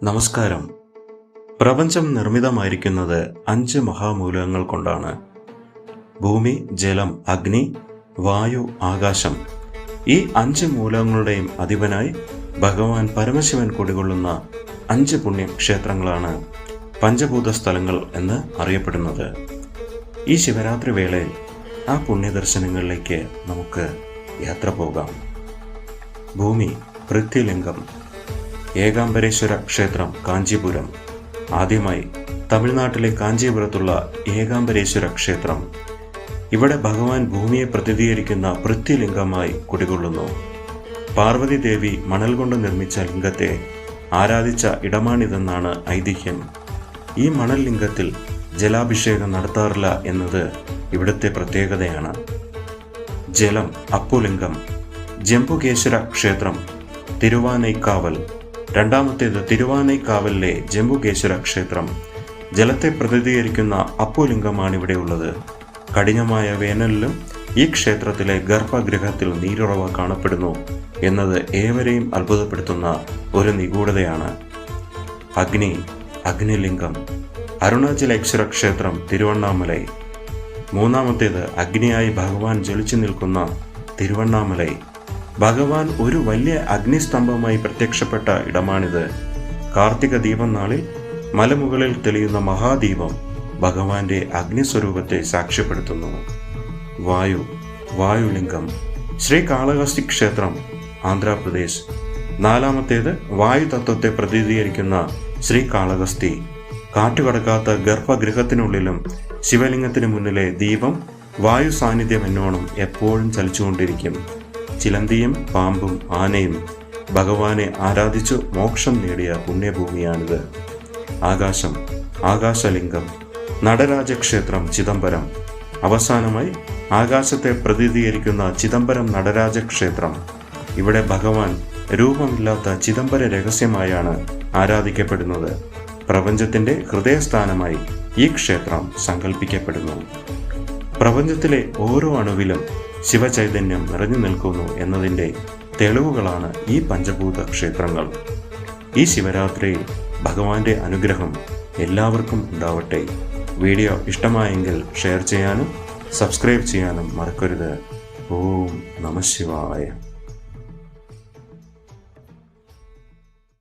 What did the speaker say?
നമസ്കാരം. പ്രപഞ്ചം നിർമ്മിതമായിരിക്കുന്നത് 5 മഹാമൂലകങ്ങൾ കൊണ്ടാണ്. ഭൂമി, ജലം, അഗ്നി, വായു, ആകാശം. ഈ 5 മൂലകങ്ങളുടെയും അധിപനായി ഭഗവാൻ പരമശിവൻ കുടികൊള്ളുന്ന 5 പുണ്യക്ഷേത്രങ്ങളാണ് പഞ്ചഭൂത സ്ഥലങ്ങൾ എന്ന് അറിയപ്പെടുന്നത്. ഈ ശിവരാത്രി വേളയിൽ ആ പുണ്യദർശനങ്ങളിലേക്ക് നമുക്ക് യാത്ര പോകാം. ഭൂമി, പൃഥ്വിലിംഗം. ഏകാംബരേശ്വര ക്ഷേത്രം, കാഞ്ചീപുരം. ആദ്യമായി തമിഴ്നാട്ടിലെ കാഞ്ചീപുരത്തുള്ള ഏകാംബരേശ്വര ക്ഷേത്രം. ഇവിടെ ഭഗവാൻ ഭൂമിയെ പ്രതിനിധീകരിക്കുന്ന പൃഥ്വിലിംഗമായി കുടികൊള്ളുന്നു. പാർവതി ദേവി മണൽ കൊണ്ട് നിർമ്മിച്ച ലിംഗത്തെ ആരാധിച്ച ഇടമാണിതെന്നാണ് ഐതിഹ്യം. ഈ മണൽ ലിംഗത്തിൽ ജലാഭിഷേകം നടത്താറില്ല എന്നത് ഇവിടുത്തെ പ്രത്യേകതയാണ്. ജലം, അപ്പുലിംഗം. ജംബുകേശ്വര ക്ഷേത്രം, തിരുവാനൈക്കാവൽ. രണ്ടാമത്തേത് തിരുവാനൈക്കാവലിലെ ജംബുകേശ്വര ക്ഷേത്രം. ജലത്തെ പ്രതിനിധീകരിക്കുന്ന അപ്പുലിംഗമാണ് ഇവിടെയുള്ളത്. കഠിനമായ വേനലിലും ഈ ക്ഷേത്രത്തിലെ ഗർഭഗൃഹത്തിൽ നീരുറവ കാണപ്പെടുന്നു എന്നത് ഏവരെയും അത്ഭുതപ്പെടുത്തുന്ന ഒരു നിഗൂഢതയാണ്. അഗ്നി, അഗ്നിലിംഗം. അരുണാചലേശ്വര ക്ഷേത്രം, തിരുവണ്ണാമലൈ. മൂന്നാമത്തേത് അഗ്നിയായി ഭഗവാൻ ജ്വലിച്ചു നിൽക്കുന്ന തിരുവണ്ണാമലൈ. ഭഗവാൻ ഒരു വലിയ അഗ്നിസ്തംഭമായി പ്രത്യക്ഷപ്പെട്ട ഇടമാണിത്. കാർത്തിക ദീപം നാളിൽ മലമുകളിൽ തെളിയുന്ന മഹാദീപം ഭഗവാന്റെ അഗ്നിസ്വരൂപത്തെ സാക്ഷ്യപ്പെടുത്തുന്നു. വായു, വായുലിംഗം. ശ്രീകാളഹസ്തി ക്ഷേത്രം, ആന്ധ്രാപ്രദേശ്. നാലാമത്തേത് വായു തത്വത്തെ പ്രതിനിധീകരിക്കുന്ന ശ്രീകാളഹസ്തി. കാറ്റുകടക്കാത്ത ഗർഭഗൃഹത്തിനുള്ളിലും ശിവലിംഗത്തിന് മുന്നിലെ ദീപം വായു സാന്നിധ്യം എന്നോണം എപ്പോഴും ചലിച്ചുകൊണ്ടിരിക്കും. ചിലന്തിയും പാമ്പും ആനയും ഭഗവാനെ ആരാധിച്ചു മോക്ഷം നേടിയ പുണ്യഭൂമിയാണിത്. ആകാശം, ആകാശലിംഗം. നടരാജക്ഷേത്രം, ചിദംബരം. അവസാനമായി ആകാശത്തെ പ്രതിനിധീകരിക്കുന്ന ചിദംബരം നടരാജക്ഷേത്രം. ഇവിടെ ഭഗവാൻ രൂപമില്ലാത്ത ചിദംബര രഹസ്യമായാണ് ആരാധിക്കപ്പെടുന്നത്. പ്രപഞ്ചത്തിന്റെ ഹൃദയസ്ഥാനമായി ഈ ക്ഷേത്രം സങ്കല്പിക്കപ്പെടുന്നു. പ്രപഞ്ചത്തിലെ ഓരോ അണുവിലും ശിവചൈതന്യം നിറഞ്ഞു നിൽക്കുന്നു എന്നതിൻ്റെ തെളിവുകളാണ് ഈ പഞ്ചഭൂത ക്ഷേത്രങ്ങൾ. ഈ ശിവരാത്രിയിൽ ഭഗവാന്റെ അനുഗ്രഹം എല്ലാവർക്കും ഉണ്ടാവട്ടെ. വീഡിയോ ഇഷ്ടമായെങ്കിൽ ഷെയർ ചെയ്യാനും സബ്സ്ക്രൈബ് ചെയ്യാനും മറക്കരുത്. ഓം നമഃ ശിവായ.